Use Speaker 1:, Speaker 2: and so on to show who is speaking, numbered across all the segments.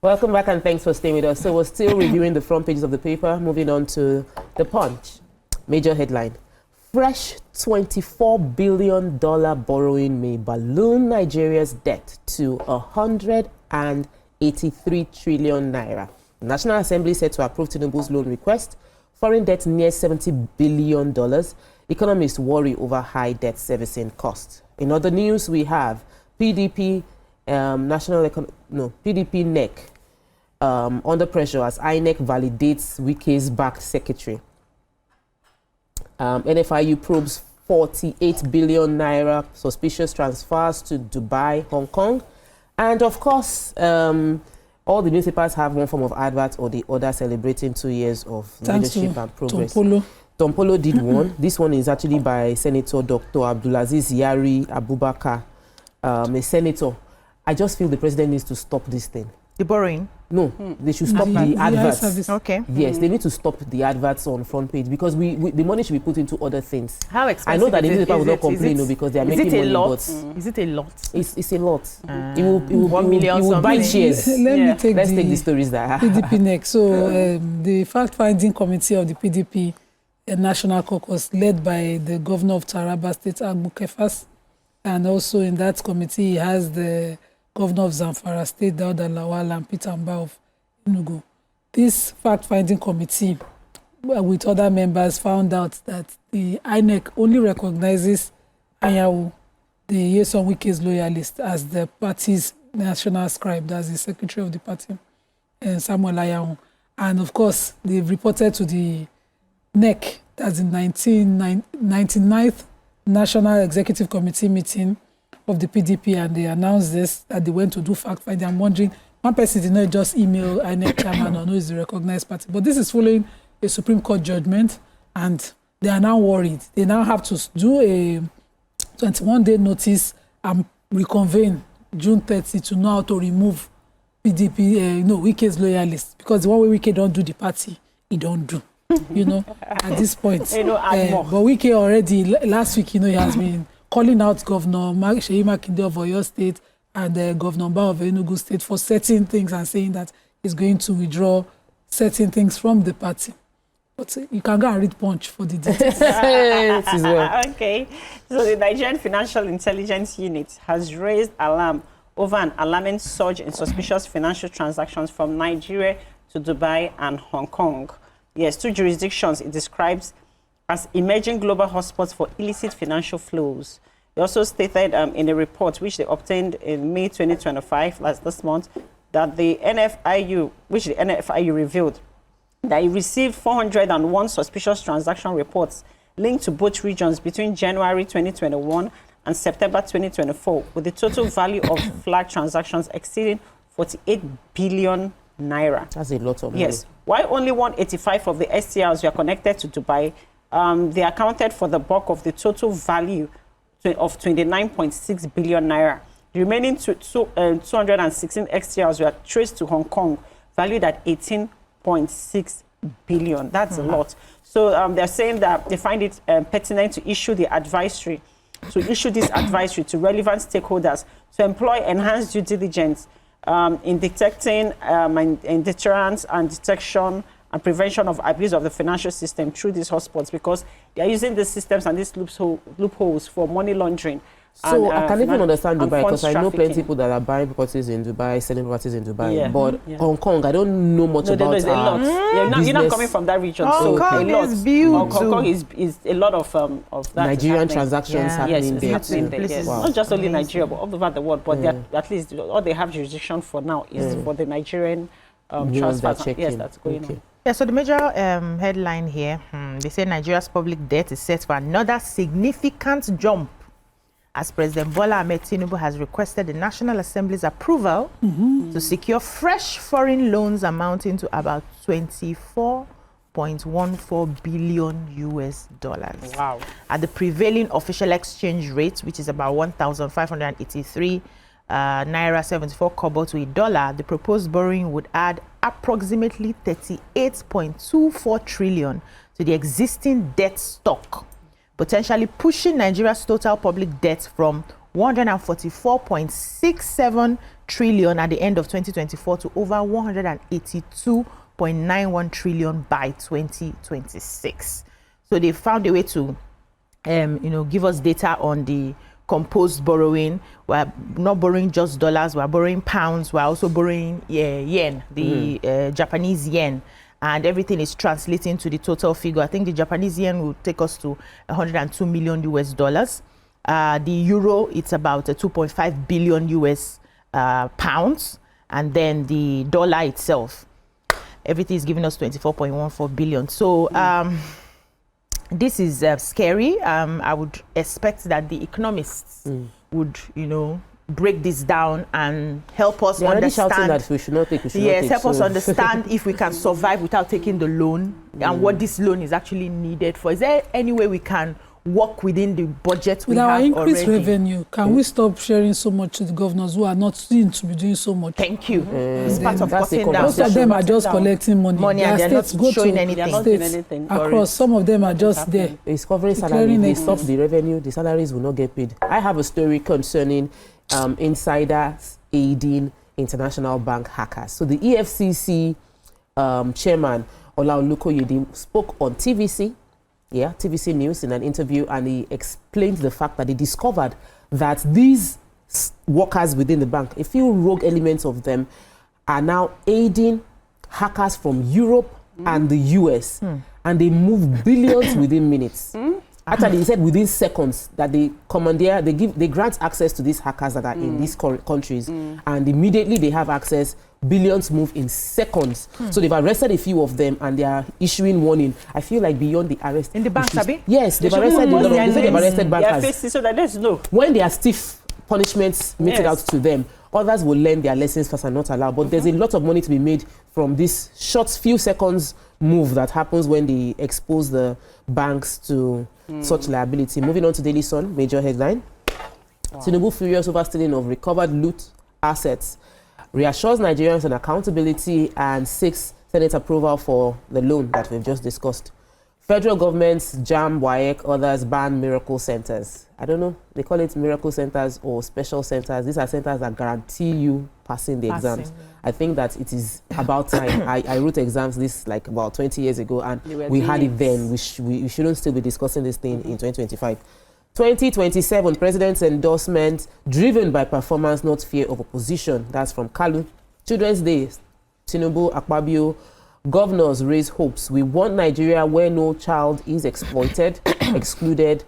Speaker 1: Welcome back and thanks for staying with us. So we're still reviewing the front pages of the paper. Moving on to the Punch. Major headline. Fresh $24 billion borrowing may balloon Nigeria's debt to 183 trillion naira. The National Assembly said to approve Tinubu's loan request. Foreign debt near $70 billion. Economists worry over high debt servicing costs. In other news, we have PDP PDP NEC under pressure as INEC validates Wike's backed secretary. NFIU probes 48 billion naira suspicious transfers to Dubai, Hong Kong. And of course, all the newspapers have one form of advert or the other celebrating 2 years of leadership and progress. Tompolo did one. This one is actually by Senator Dr. Abdulaziz Yari Abubakar, a senator. I just feel the president needs to stop this thing.
Speaker 2: The borrowing?
Speaker 1: No, they should stop the adverts.
Speaker 2: Okay.
Speaker 1: Yes, they need to stop the adverts on front page because the money should be put into other things.
Speaker 2: How expensive?
Speaker 1: I know that the newspaper will not complain because they are making money.
Speaker 2: Is it a lot?
Speaker 1: It's a lot. It will buy shares.
Speaker 3: Let's take
Speaker 1: the stories that
Speaker 3: PDP next. So the fact-finding committee of the PDP National Caucus, led by the governor of Taraba State, Agbu Kefas, and also in that committee he has the governor of Zamfara State, Dauda Lawal, and Peter Mba of Enugu. This fact-finding committee, with other members, found out that the INEC only recognizes Anyanwu, the Nyesom Wike's loyalist, as the party's national scribe, as the secretary of the party, Samuel Anyanwu. And of course, they've reported to the NEC, that's the 99th National Executive Committee meeting of the PDP, and they announced this, that they went to do fact-finding. I'm wondering, one person did not just email INEC chairman or no, is the recognized party. But this is following a Supreme Court judgment, and they are now worried. They now have to do a 21-day notice and reconvene June 30 to know how to remove PDP, Wike's loyalists, because the one way Wike don't do the party, he don't do. At this point. But Wike already, last week, he has been calling out Governor Seyi Makinde of Oyo State and Governor Mba of Enugu State for certain things and saying that he's going to withdraw certain things from the party. But you can go and read Punch for the details.
Speaker 4: Okay. So the Nigerian Financial Intelligence Unit has raised alarm over an alarming surge in suspicious financial transactions from Nigeria to Dubai and Hong Kong. Yes, two jurisdictions it describes as emerging global hotspots for illicit financial flows. They also stated in a report which they obtained in May 2025, this month, that the NFIU revealed that it received 401 suspicious transaction reports linked to both regions between January 2021 and September 2024, with the total value of flagged transactions exceeding 48 billion naira. That's a lot of money. Yes. While only 185 of the STRs were connected to Dubai, they accounted for the bulk of the total value of 29.6 billion naira. The remaining 216 STRs were traced to Hong Kong, valued at 18.6 billion. That's a lot. So they're saying that they find it pertinent to issue this advisory to relevant stakeholders to employ enhanced due diligence in detecting and deterrence and detection and prevention of abuse of the financial system through these hotspots, because they are using these systems and these loopholes for money laundering.
Speaker 1: So I can even understand Dubai, because I know plenty of people that are buying properties in Dubai, selling properties in Dubai. But Hong Kong, I don't know much about
Speaker 4: there's a lot. You're not coming from that region.
Speaker 2: Hong Kong is beautiful.
Speaker 4: Hong Kong is a lot of that
Speaker 1: Nigerian transactions happening there.
Speaker 4: Yes. Wow. Not just only Nigeria, but all over the world. But at least all they have jurisdiction for now is for the Nigerian transfers. Yes, that's going on.
Speaker 2: Yeah, so the major headline here, they say Nigeria's public debt is set for another significant jump as President Bola Tinubu has requested the National Assembly's approval to secure fresh foreign loans amounting to about $24.14 billion US.
Speaker 4: Wow.
Speaker 2: At the prevailing official exchange rate, which is about 1,583 naira 74 kobo to $1, the proposed borrowing would add approximately 38.24 trillion to the existing debt stock, potentially pushing Nigeria's total public debt from 144.67 trillion at the end of 2024 to over 182.91 trillion by 2026. So they found a way to, give us data on the composed borrowing. We're not borrowing just dollars, we're borrowing pounds, we're also borrowing yen, the Japanese yen, and everything is translating to the total figure. I think the Japanese yen will take us to 102 million US dollars. The euro, it's about 2.5 billion US pounds, and then the dollar itself, everything is giving us 24.14 billion. So this is scary. I would expect that the economists would, break this down and help us understand.
Speaker 1: Shouting that we should not take.
Speaker 2: Help us understand if we can survive without taking the loan and what this loan is actually needed for. Is there any way we can work within the budget we have already? With our increased
Speaker 3: revenue, can we stop sharing so much to the governors who are not seen to be doing so much?
Speaker 2: Thank you. It's part of cutting down.
Speaker 3: Most of them are just collecting money.
Speaker 2: And they're not showing anything.
Speaker 3: Across, some of them are just there.
Speaker 1: It's covering salary. They stop the revenue, the salaries will not get paid. I have a story concerning insiders aiding international bank hackers. So the EFCC chairman, Olaolukoyede, spoke on TVC News in an interview, and he explained the fact that they discovered that these workers within the bank, a few rogue elements of them, are now aiding hackers from Europe and the US, and they move billions within minutes. Actually, he said within seconds that they commandeer, they grant access to these hackers that are in these countries, and immediately they have access. Billions move in seconds. So they've arrested a few of them, and they are issuing warning. I feel like beyond the arrest.
Speaker 2: In the bank, Sabi?
Speaker 3: Yes, they've arrested bankers.
Speaker 4: So that there's no.
Speaker 3: When they are stiff punishments meted out to them, others will learn their lessons first and not allow. But there's a lot of money to be made from this short few seconds move that happens when they expose the banks to such liability. Moving on to Daily Sun, major headline. Tinubu furious over stealing of recovered loot assets. Reassures Nigerians on accountability and seeks Senate approval for the loan that we've just discussed. Federal governments jam WAEC, others ban miracle centers. I don't know, they call it miracle centers or special centers. These are centers that guarantee you passing the exams. I think that it is about time. I wrote exams this like about 20 years ago, and we had it then. We shouldn't still be discussing this thing in 2025. 2027 president's endorsement driven by performance, not fear of opposition. That's from Kalu. Children's Day, Tinubu, Akpabio, governors raise hopes. We want Nigeria where no child is exploited, excluded.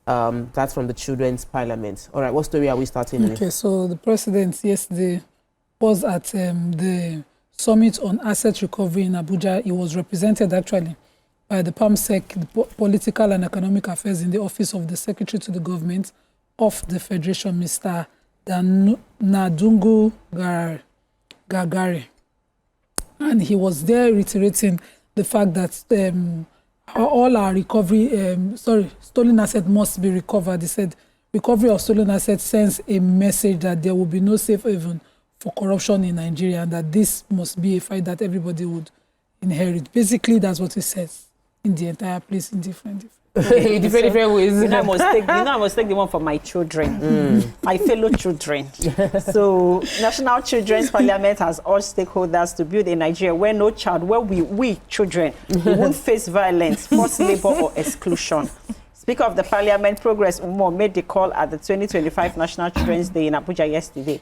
Speaker 3: That's from the Children's Parliament. All right, what story are we starting with? Okay, so the president yesterday was at the summit on asset recovery in Abuja. He was represented actually by the PAMSEC, the Political and Economic Affairs in the Office of the Secretary to the Government of the Federation, Mr. Nadungu Gagari. And he was there reiterating the fact that all our stolen assets must be recovered. He said recovery of stolen assets sends a message that there will be no safe haven for corruption in Nigeria, and that this must be a fight that everybody would inherit. Basically, that's what he says in the entire place in different
Speaker 1: ways.
Speaker 4: I must take the one for my children, my fellow children. So, National Children's Parliament has urged stakeholders to build a Nigeria where no child, where we children, won't face violence, forced labor, or exclusion. Speaker of the Parliament, Progress Umo, made the call at the 2025 National Children's Day in Abuja yesterday.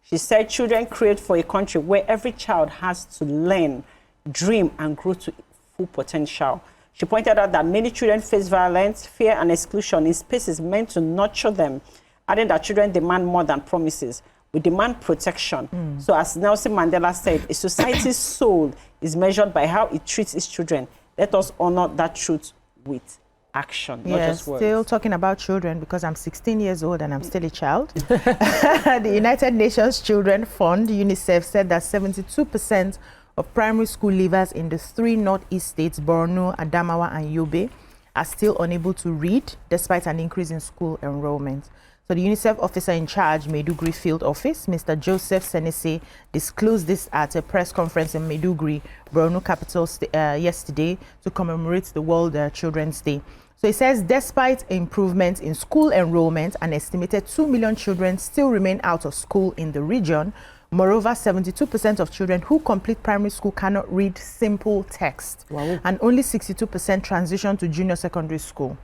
Speaker 4: She said children create for a country where every child has to learn, dream, and grow to full potential. She pointed out that many children face violence, fear, and exclusion in spaces meant to nurture them, adding that children demand more than promises. We demand protection. So as Nelson Mandela said, a society's soul is measured by how it treats its children. Let us honor that truth with action, not just words.
Speaker 2: Still talking about children, because I'm 16 years old and I'm still a child. The United Nations Children Fund, UNICEF, said that 72% of primary school leavers in the 3 northeast states, Borno, Adamawa, and Yobe, are still unable to read despite an increase in school enrollment. So the UNICEF officer in charge, Maiduguri Field Office, Mr. Joseph Senese, disclosed this at a press conference in Maiduguri, Borno capital, yesterday to commemorate the World Children's Day. So it says, despite improvements in school enrollment, an estimated 2 million children still remain out of school in the region. Moreover, 72% of children who complete primary school cannot read simple text.
Speaker 1: Wow.
Speaker 2: And only 62% transition to junior secondary school.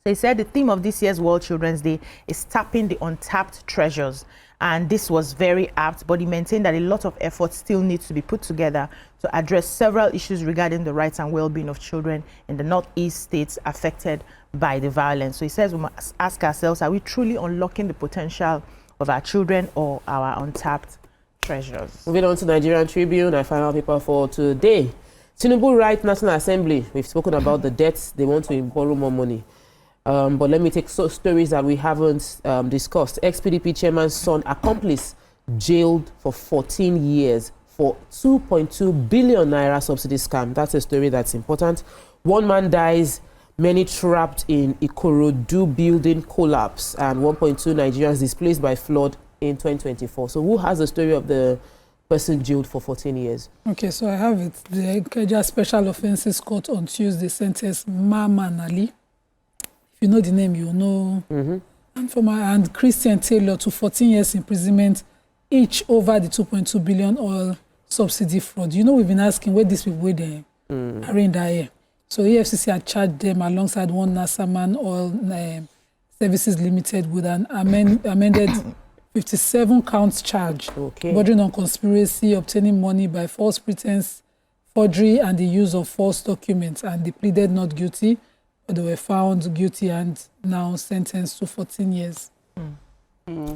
Speaker 2: They said the theme of this year's World Children's Day is tapping the untapped treasures. And this was very apt, but he maintained that a lot of effort still needs to be put together to address several issues regarding the rights and well-being of children in the Northeast states affected by the violence. So he says we must ask ourselves, are we truly unlocking the potential of our children or our untapped treasures?
Speaker 1: Moving on to Nigerian Tribune, our final paper for today. Tinubu writes National Assembly. We've spoken about the debts. They want to borrow more money. But let me take stories that we haven't discussed. Ex-PDP chairman's son accomplice jailed for 14 years for 2.2 billion naira subsidy scam. That's a story that's important. One man dies, many trapped in Ikorodu building collapse, and 1.2 Nigerians displaced by flood in 2024. So who has the story of the person jailed for 14 years? Okay,
Speaker 3: so I have it. The Ikeja Special Offences Court on Tuesday sentenced Maman Ali. You know the name, you know. And Christian Taylor to 14 years imprisonment, each over the 2.2 billion oil subsidy fraud. You know, we've been asking where these people are in that year. So EFCC had charged them alongside one Nasaman Oil Services Limited with an amended 57 counts charge, bordering on conspiracy, obtaining money by false pretense, forgery, and the use of false documents. And they pleaded not guilty. But they were found guilty and now sentenced to 14 years.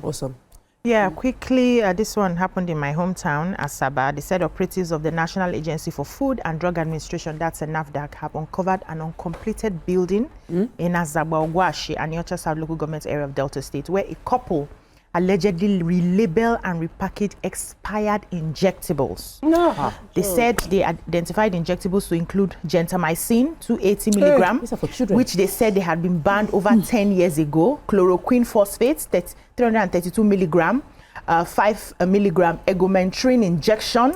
Speaker 1: Awesome.
Speaker 2: Yeah, quickly, this one happened in my hometown, Asaba. They said operatives of the National Agency for Food and Drug Administration, that's a NAFDAC, have uncovered an uncompleted building in Asaba, Ogwashi, and Yocha South local government area of Delta State, where a couple allegedly relabel and repackage expired injectables. They said they identified injectables to include gentamicin, 280 milligram, which they said they had been banned over 10 years ago, chloroquine phosphate, 332 milligram, 5 milligram egomentrin injection,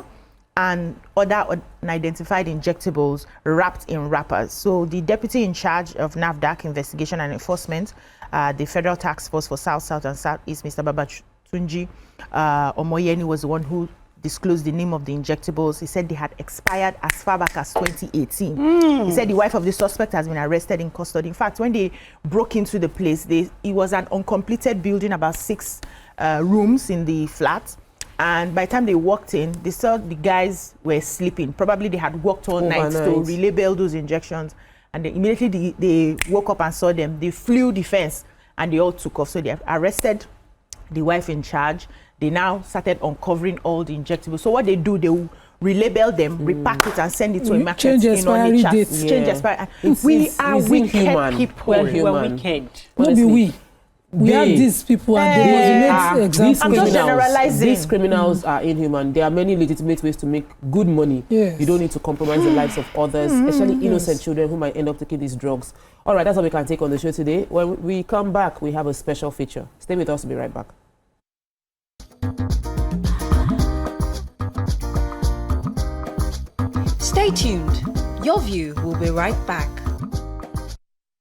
Speaker 2: and other unidentified injectables wrapped in wrappers. So the deputy in charge of NAFDAC investigation and enforcement, the Federal Task Force for South, South and Southeast, Mr. Babatunji Omoyeni, was the one who disclosed the name of the injectables. He said they had expired as far back as 2018. He said the wife of the suspect has been arrested in custody. In fact, when they broke into the place, it was an uncompleted building, about 6 rooms in the flat. And by the time they walked in, they saw the guys were sleeping. Probably they had worked all night to relabel those injections. And then immediately they woke up and saw them. They flew the fence and they all took off. So they arrested the wife in charge. They now started uncovering all the injectables. So what they do, they will relabel them, repack it, and send it to a market.
Speaker 3: Change expiry dates.
Speaker 2: Change expiry. We are wicked people.
Speaker 1: We're
Speaker 4: wicked.
Speaker 3: Not be we. We have these people and they examples.
Speaker 2: I'm just generalizing.
Speaker 1: These criminals are inhuman. There are many legitimate ways to make good money. You don't need to compromise the lives of others, especially innocent children who might end up taking these drugs. All right, that's what we can take on the show today. When we come back, we have a special feature. Stay with us. We'll be right back.
Speaker 5: Stay tuned. Your View will be right back.